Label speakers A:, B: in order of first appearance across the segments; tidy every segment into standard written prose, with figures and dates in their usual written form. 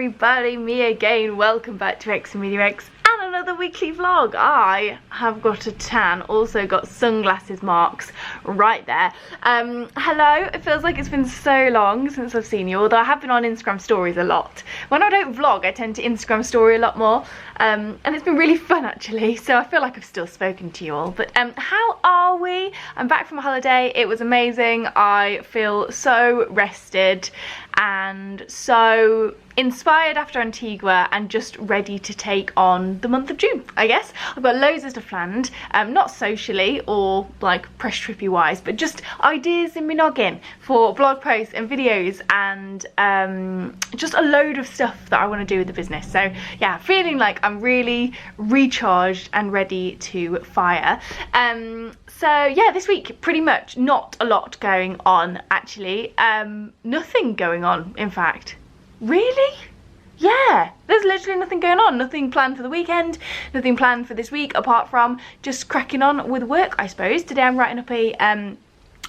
A: everybody, me again. Welcome back to xameliax and another weekly vlog. I have got a tan, also got sunglasses marks right there. Hello, it feels like it's been so long since I've seen you, although I have been on Instagram stories a lot. When I don't vlog, I tend to Instagram story a lot more, and it's been really fun actually, so I feel like I've still spoken to you all. But how are we? I'm back from a holiday. It was amazing. I feel so rested and so inspired after Antigua and just ready to take on the month of June, I guess. I've got loads of stuff planned, not socially or like press trippy wise, but just ideas in my noggin for blog posts and videos and just a load of stuff that I want to do with the business. So yeah, feeling like I'm really recharged and ready to fire. So yeah, this week pretty much not a lot going on actually. Nothing going on, in fact. Really? Yeah, there's literally nothing going on. Nothing planned for the weekend, nothing planned for this week apart from just cracking on with work, I suppose. Today I'm writing up a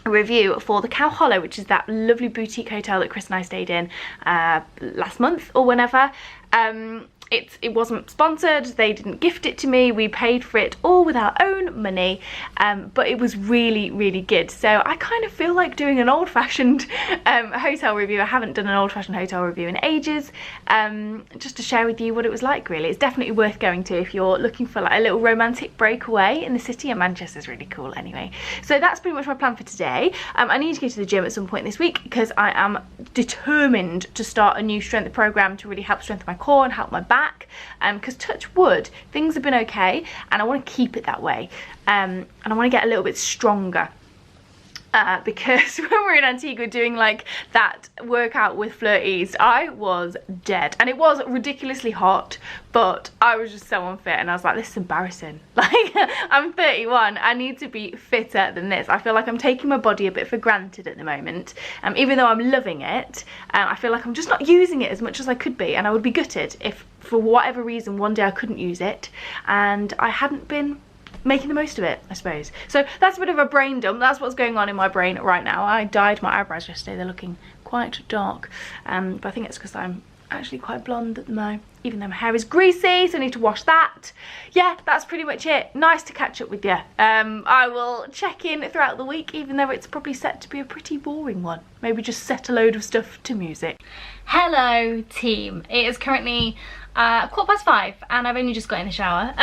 A: review for the Cow Hollow, which is that lovely boutique hotel that Chris and I stayed in last month or whenever. It wasn't sponsored, they didn't gift it to me, we paid for it all with our own money, but it was really, really good. So I kind of feel like doing an old-fashioned hotel review. I haven't done an old-fashioned hotel review in ages, just to share with you what it was like really. It's definitely worth going to if you're looking for like a little romantic breakaway in the city, and Manchester's really cool anyway. So that's pretty much my plan for today. I need to go to the gym at some point this week because I am determined to start a new strength program to really help strengthen my core and help my back. Because touch wood, things have been okay and I want to keep it that way, and I want to get a little bit stronger, because when we were in Antigua doing like that workout with flirties, I was dead, and it was ridiculously hot, but I was just so unfit and I was like, this is embarrassing. Like, I'm 31, I need to be fitter than this. I feel like I'm taking my body a bit for granted at the moment, even though I'm loving it. I feel like I'm just not using it as much as I could be, and I would be gutted if for whatever reason one day I couldn't use it and I hadn't been making the most of it, I suppose. So that's a bit of a brain dump. That's what's going on in my brain right now. I dyed my eyebrows yesterday. They're looking quite dark, but I think it's because I'm actually quite blonde at the moment, even though my hair is greasy, so I need to wash that. Yeah, that's pretty much it. Nice to catch up with you. I will check in throughout the week, even though it's probably set to be a pretty boring one. Maybe just set a load of stuff to music. Hello team, it is currently 5:15 and I've only just got in the shower.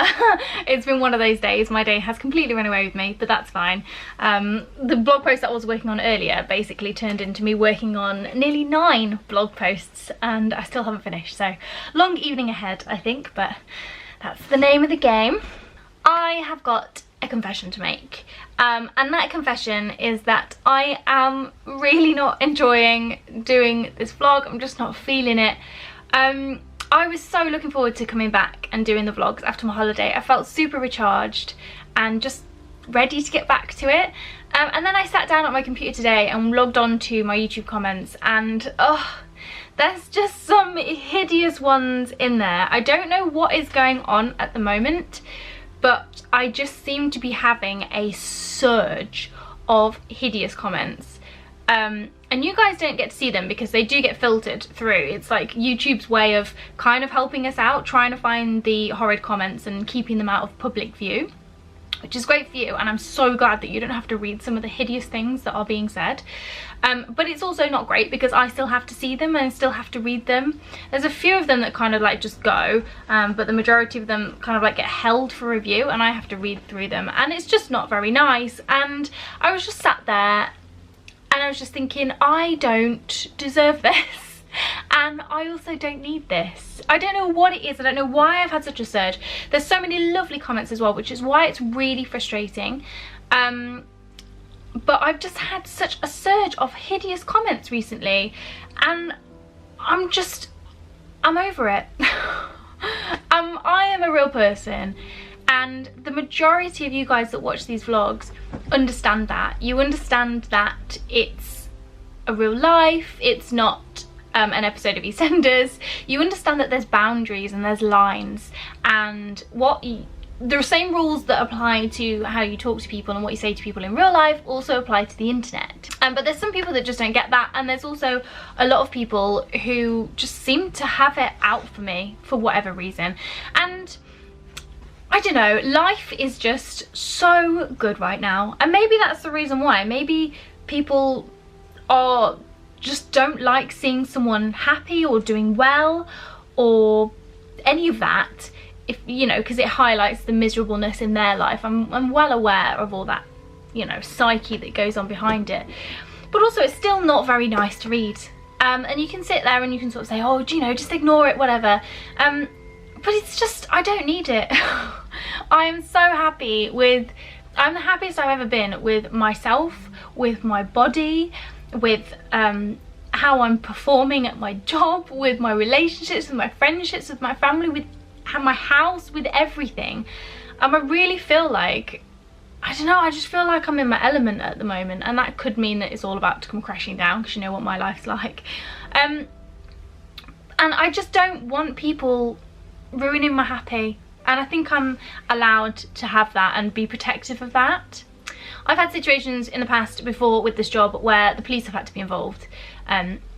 A: It's been one of those days. My day has completely run away with me, but that's fine. The blog post that I was working on earlier basically turned into me working on nearly 9 blog posts, and I still haven't finished, so long evening ahead I think, but that's the name of the game. I have got a confession to make, and that confession is that I am really not enjoying doing this vlog. I'm just not feeling it. I was so looking forward to coming back and doing the vlogs after my holiday. I felt super recharged and just ready to get back to it. And then I sat down at my computer today and logged on to my YouTube comments, and there's just some hideous ones in there. I don't know what is going on at the moment, but I just seem to be having a surge of hideous comments. And you guys don't get to see them because they do get filtered through. It's like YouTube's way of kind of helping us out, trying to find the horrid comments and keeping them out of public view, which is great for you, and I'm so glad that you don't have to read some of the hideous things that are being said. But it's also not great because I still have to see them and still have to read them. There's a few of them that kind of like just go, but the majority of them kind of like get held for review and I have to read through them, and it's just not very nice. And I was just sat there and I was just thinking, I don't deserve this, and I also don't need this. I don't know what it is. I don't know why I've had such a surge. There's so many lovely comments as well, which is why it's really frustrating. But I've just had such a surge of hideous comments recently, and I'm over it. I am a real person, and the majority of you guys that watch these vlogs understand that. You understand that it's a real life, it's not an episode of EastEnders. You understand that there's boundaries and there's lines, and what
B: the same rules that apply to how you talk to people and what you say to people in real life also apply to the internet. But there's some people that just don't get that, and there's also a lot of people who just seem to have it out for me for whatever reason. And I don't know, life is just so good right now, and maybe that's the reason why. Maybe people are just don't like seeing someone happy or doing well or any of that, if you know, because it highlights the miserableness in their life. I'm well aware of all that, you know, psyche that goes on behind it, but also it's still not very nice to read. And you can sit there and you can sort of say, oh, you know, just ignore it, whatever. But it's just, I don't need it. I am so happy with, I'm the happiest I've ever been with myself, with my body, with how I'm performing at my job, with my relationships, with my friendships, with my family, with my house, with everything. I really feel like, I don't know, I just feel like I'm in my element at the moment, and that could mean that it's all about to come crashing down, because you know what my life's like. And I just don't want people ruining my happy, and I think I'm allowed to have that and be protective of that. I've had situations in the past before with this job where the police have had to be involved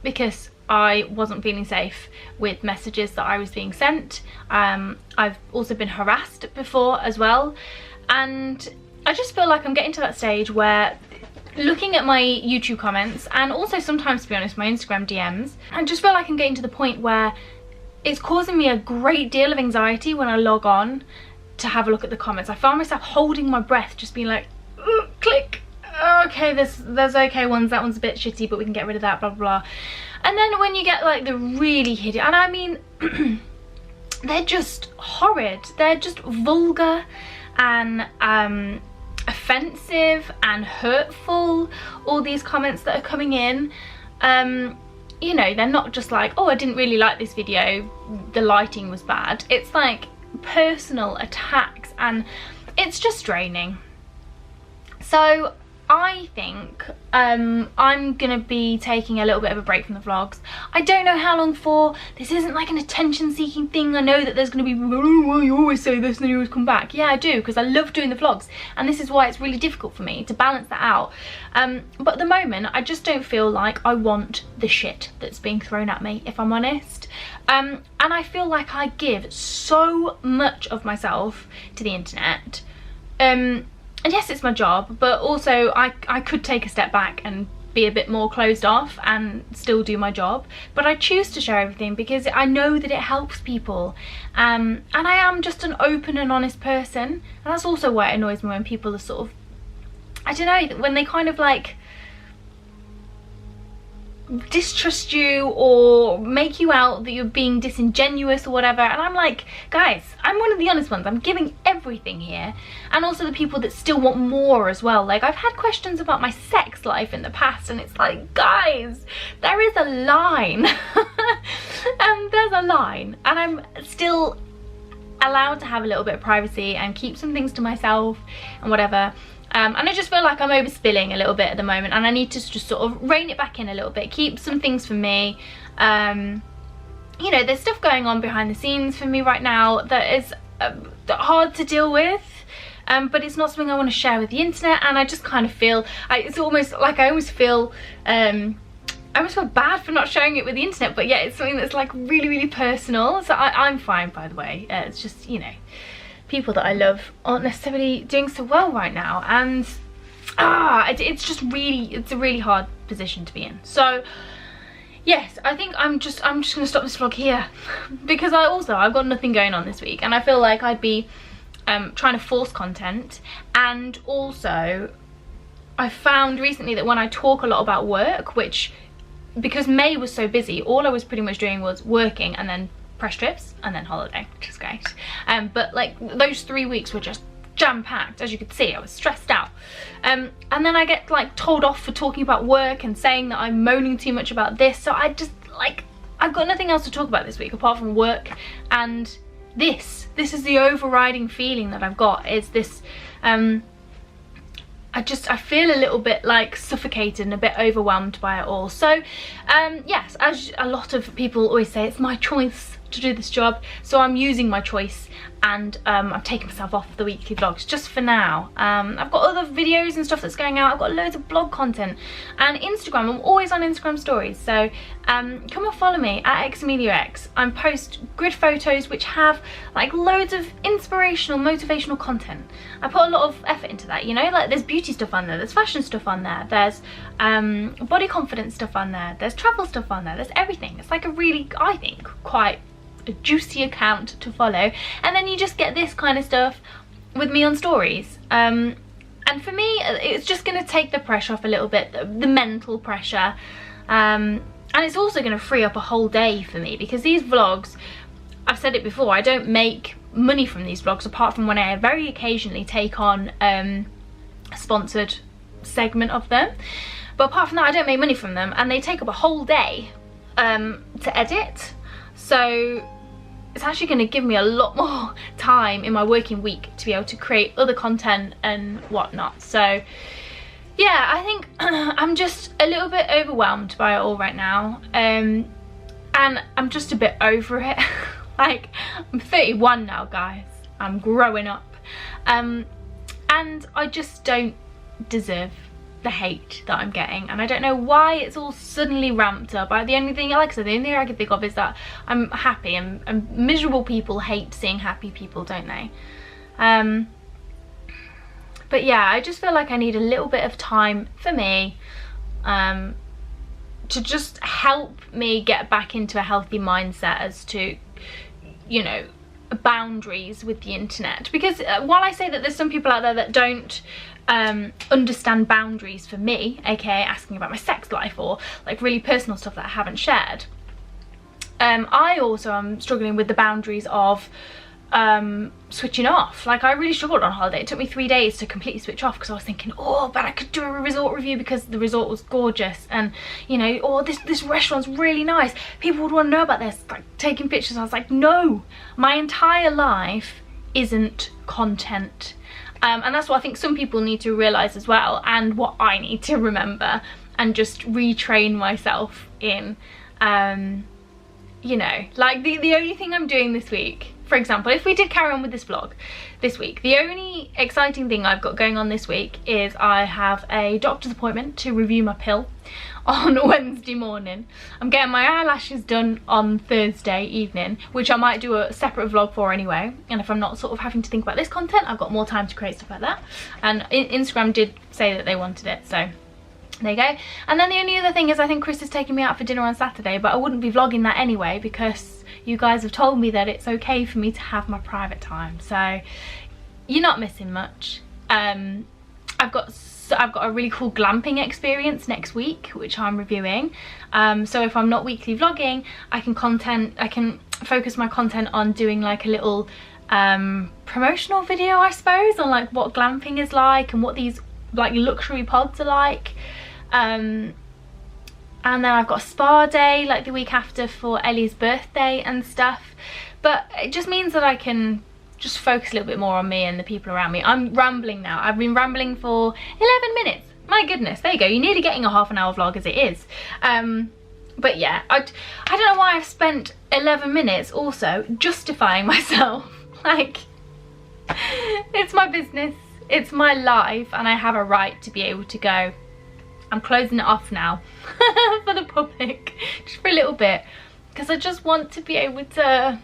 B: because I wasn't feeling safe with messages that I was being sent. I've also been harassed before as well, and I just feel like I'm getting to that stage where, looking at my YouTube comments and also sometimes, to be honest, my Instagram DMs, I just feel like I'm getting to the point where it's causing me a great deal of anxiety when I log on to have a look at the comments. I find myself holding my breath, just being like, click, okay, there's okay ones, that one's a bit shitty, but we can get rid of that, blah blah blah. And then when you get like the really hideous, and I mean they're just horrid, they're just vulgar and offensive and hurtful, all these comments that are coming in. You know, they're not just like, oh, I didn't really like this video, the lighting was bad. It's like personal attacks, and it's just draining. So I think I'm gonna be taking a little bit of a break from the vlogs. I don't know how long for. This isn't like an attention seeking thing. I know that there's gonna be, oh, well, you always say this and then you always come back. Yeah, I do, because I love doing the vlogs, and this is why it's really difficult for me to balance that out. But at the moment I just don't feel like I want the shit that's being thrown at me, if I'm honest. And I feel like I give so much of myself to the internet. And yes, it's my job, but also I could take a step back and be a bit more closed off and still do my job. But I choose to share everything because I know that it helps people. And I am just an open and honest person. And that's also why it annoys me when people are sort of, I don't know, when they kind of like distrust you or make you out that you're being disingenuous or whatever, and I'm like, guys, I'm one of the honest ones, I'm giving everything here. And also the people that still want more as well. Like, I've had questions about my sex life in the past, and it's like, guys, there is a line. There's a line, and I'm still allowed to have a little bit of privacy and keep some things to myself and whatever. And I just feel like I'm overspilling a little bit at the moment, and I need to just sort of rein it back in a little bit, keep some things for me. You know, there's stuff going on behind the scenes for me right now that is hard to deal with, but it's not something I want to share with the internet. And I just kind of feel, it's almost like I almost feel bad for not sharing it with the internet, but yeah, it's something that's like really, really personal. So I'm fine, by the way. It's just, you know, people that I love aren't necessarily doing so well right now, and it's just really, it's a really hard position to be in. So yes, I think I'm just gonna stop this vlog here because I've got nothing going on this week, and I feel like I'd be trying to force content. And also I found recently that when I talk a lot about work, which, because May was so busy, all I was pretty much doing was working and then press trips and then holiday, which is great. But like those 3 weeks were just jam-packed. As you could see, I was stressed out. And then I get like told off for talking about work and saying that I'm moaning too much about this. So I just like, I've got nothing else to talk about this week apart from work. And this is the overriding feeling that I've got, is this I feel a little bit like suffocated and a bit overwhelmed by it all. So yes, as a lot of people always say, it's my choice to do this job, so I'm using my choice, and I'm taking myself off the weekly vlogs just for now. I've got other videos and stuff that's going out. I've got loads of blog content, and Instagram, I'm always on Instagram stories, so come and follow me at xameliax. I post grid photos which have like loads of inspirational, motivational content. I put a lot of effort into that, you know, like there's beauty stuff on there, there's fashion stuff on there, there's body confidence stuff on there, there's travel stuff on there, there's everything. It's like a really, I think, quite a juicy account to follow, and then you just get this kind of stuff with me on stories, and for me it's just going to take the pressure off a little bit, the mental pressure, and it's also going to free up a whole day for me, because these vlogs, I've said it before, I don't make money from these vlogs apart from when I very occasionally take on a sponsored segment of them, but apart from that I don't make money from them, and they take up a whole day to edit. So it's actually going to give me a lot more time in my working week to be able to create other content and whatnot. So yeah, I think I'm just a little bit overwhelmed by it all right now, and I'm just a bit over it. Like, I'm 31 now, guys, I'm growing up, and I just don't deserve the hate that I'm getting, and I don't know why it's all suddenly ramped up. The only thing, like I said, the only thing I can think of is that I'm happy, and miserable people hate seeing happy people, don't they? But yeah, I just feel like I need a little bit of time for me, to just help me get back into a healthy mindset as to, you know, boundaries with the internet. Because while I say that there's some people out there that don't understand boundaries for me, aka asking about my sex life or like really personal stuff that I haven't shared, I also am struggling with the boundaries of switching off. Like, I really struggled on holiday. It took me 3 days to completely switch off, because I was thinking, oh, but I could do a resort review because the resort was gorgeous, and you know, oh, this restaurant's really nice, people would want to know about this, like taking pictures. I was like, no, my entire life isn't content. And that's what I think some people need to realise as well, and what I need to remember and just retrain myself in. You know, like the only thing I'm doing this week, for example, if we did carry on with this vlog this week, the only exciting thing I've got going on this week is I have a doctor's appointment to review my pill on Wednesday morning. I'm getting my eyelashes done on Thursday evening, which I might do a separate vlog for anyway, and if I'm not sort of having to think about this content, I've got more time to create stuff like that, and Instagram did say that they wanted it, so there you go. And then the only other thing is, I think Chris is taking me out for dinner on Saturday, but I wouldn't be vlogging that anyway, because you guys have told me that it's okay for me to have my private time, so you're not missing much. I've got a really cool glamping experience next week, which I'm reviewing. So if I'm not weekly vlogging, I can focus my content on doing like a little promotional video, I suppose, on like what glamping is like and what these like luxury pods are like. And then I've got a spa day like the week after for Ellie's birthday and stuff. But it just means that I can just focus a little bit more on me and the people around me. I'm rambling now. I've been rambling for 11 minutes. My goodness, there you go. You're nearly getting a half-an-hour vlog as it is. But yeah, I don't know why I've spent 11 minutes also justifying myself. Like, it's my business, it's my life, and I have a right to be able to go. I'm closing it off now for the public, just for a little bit, because I just want to be able to...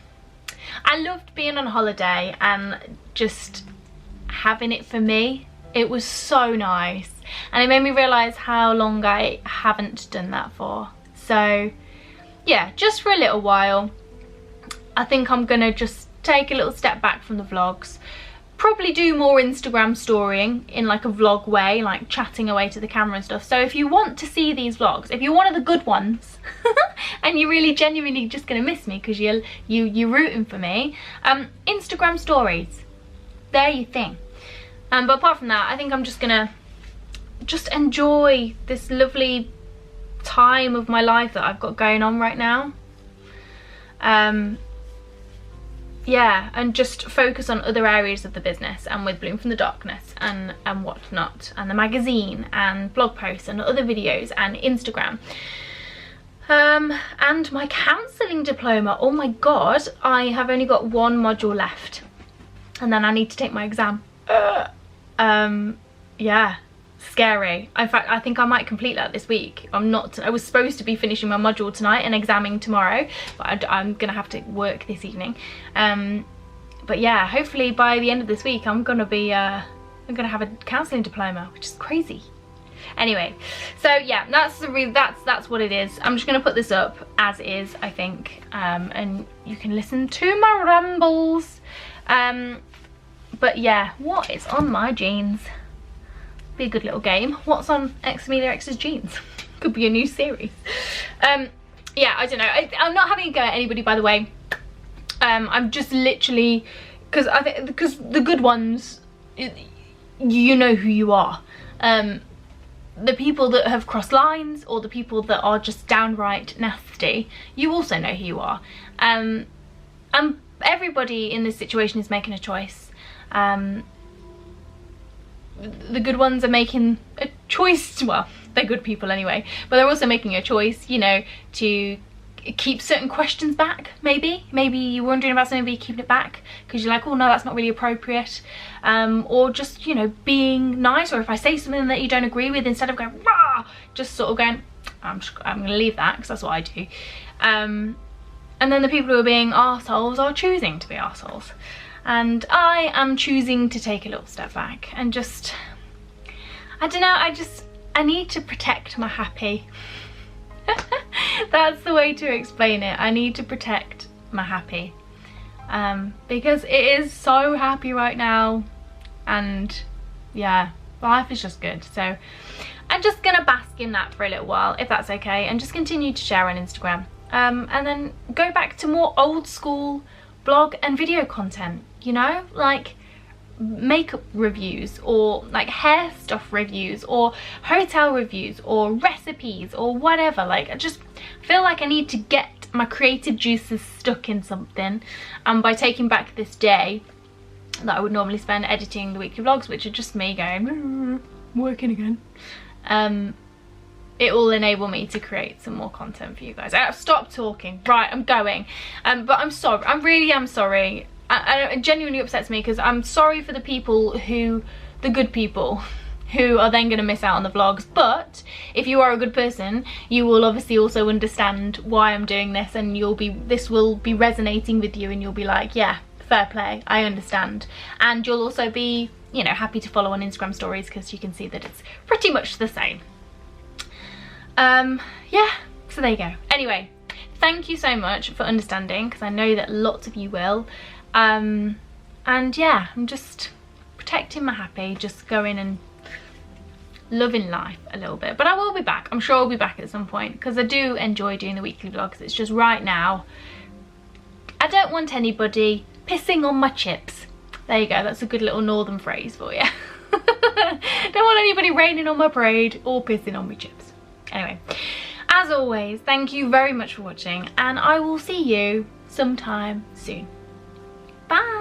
B: I loved being on holiday and just having it for me. It was so nice, and it made me realise how long I haven't done that for. So yeah, just for a little while, I think I'm gonna just take a little step back from the vlogs, probably do more Instagram storying in like a vlog way, like chatting away to the camera and stuff. So if you want to see these vlogs, if you're one of the good ones and you're really genuinely just gonna miss me because you're rooting for me, Instagram stories, they're your thing. But apart from that, I think I'm just gonna enjoy this lovely time of my life that I've got going on right now. Yeah, and just focus on other areas of the business, and with Bloom from the Darkness and whatnot, and the magazine and blog posts and other videos and Instagram. And my counselling diploma. Oh my god, I have only got one module left and then I need to take my exam. Yeah, scary. In fact, I think I might complete that this week. I was supposed to be finishing my module tonight and examining tomorrow, but I'm gonna have to work this evening. But yeah, hopefully by the end of this week I'm gonna have a counselling diploma, which is crazy. Anyway, so yeah, that's what it is. I'm just gonna put this up as is, I think, and you can listen to my rambles. But yeah, what is on my jeans? Be a good little game. What's on xameliax's jeans? Could be a new series. Yeah, I don't know. I'm not having a go at anybody, by the way. I'm just literally, because the good ones, you know who you are. The people that have crossed lines, or the people that are just downright nasty, you also know who you are. And everybody in this situation is making a choice. The good ones are making a choice, well, they're good people anyway, but they're also making a choice, you know, to keep certain questions back. Maybe you're wondering about something but you're keeping it back because you're like, oh no, that's not really appropriate. Or just, you know, being nice, or if I say something that you don't agree with, instead of going rah, just sort of going, I'm gonna leave that, because that's what I do. And then the people who are being arseholes are choosing to be arseholes. And I am choosing to take a little step back and just, I don't know, I need to protect my happy. That's the way to explain it. I need to protect my happy. Because it is so happy right now, and yeah, life is just good. So I'm just gonna bask in that for a little while, if that's okay, and just continue to share on Instagram. And then go back to more old school blog and video content, you know, like makeup reviews, or like hair stuff reviews, or hotel reviews, or recipes, or whatever. Like, I just feel like I need to get my creative juices stuck in something, and by taking back this day that I would normally spend editing the weekly vlogs, which are just me going working again, it will enable me to create some more content for you guys. Stop talking. Right, I'm going. But I'm sorry. I really am sorry. It genuinely upsets me, because I'm sorry for the people the good people, who are then going to miss out on the vlogs. But if you are a good person, you will obviously also understand why I'm doing this, and this will be resonating with you, and you'll be like, yeah, fair play, I understand. And you'll also be, you know, happy to follow on Instagram stories, because you can see that it's pretty much the same. Yeah, so there you go. Anyway, thank you so much for understanding, because I know that lots of you will. And yeah, I'm just protecting my happy, just going and loving life a little bit. But I will be back. I'm sure I'll be back at some point, because I do enjoy doing the weekly vlogs. It's just right now, I don't want anybody pissing on my chips. There you go, that's a good little northern phrase for you. Don't want anybody raining on my parade or pissing on my chips. Anyway, as always, thank you very much for watching, and I will see you sometime soon. Bye!